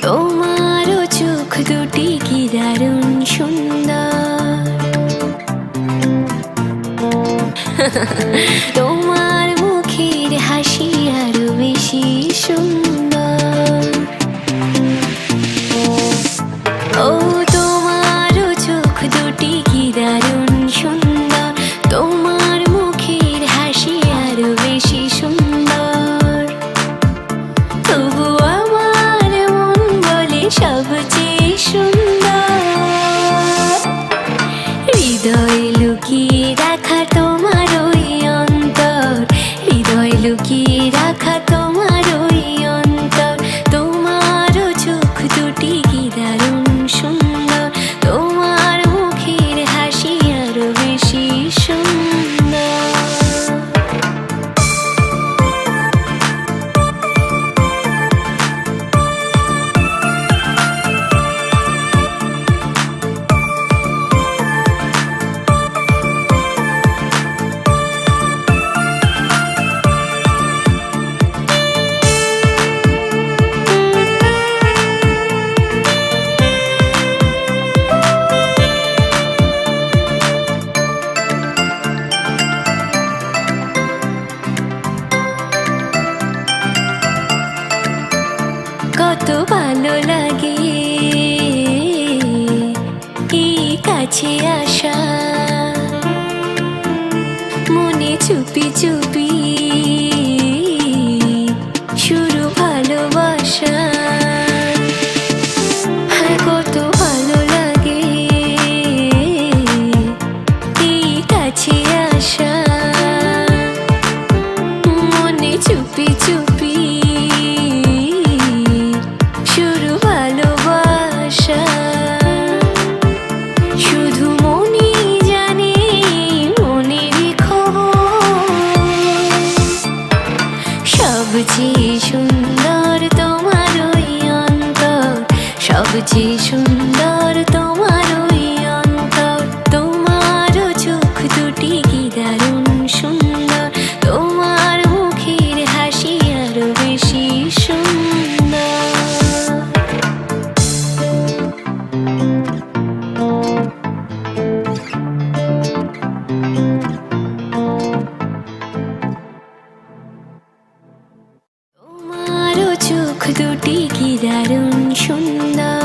তোমারও চোখ দুটি কি দারুণ সুন্দর। তোমার মুখের হাসি আরো বেশি সুন্দর। ও তোমারও চোখ দুটি কি দারুণ সুন্দর। তোমার মুখের হাসি আরো বেশি সুন্দর। তবু আমার মন বলে সবচেয়ে সুন্দর। হৃদয় লুকিয়ে রাখা তোমার ওই অন্তর। হৃদয় লুকিয়ে রাখা তোমার ওই অন্তর। তোমারও চোখ দুটি কি দারুণ সুন্দর। তোমার মুখের হাসি আরো বেশি সুন্দর। কত ভালো লাগে এই কাছে আসা। মনে চুপি চুপি শুরু ভালোবাসা। কত ভালো লাগে এই কাছে আসা। মনে চুপি চুপি শুরু ভালোবাসা। শুধু মনই জানে মনেরই খবর। সবচেয়ে সুন্দর তোমার ওই অন্তর। সবচেয়ে সুন্দর তোমার ওই অন্তর। তোমারও চোখ দুটি কি দারুণ সুন্দর। তোমার মুখের হাসি আরো বেশি সুন্দর। তোমারও চোখ দুটি কি দারুণ সুন্দর।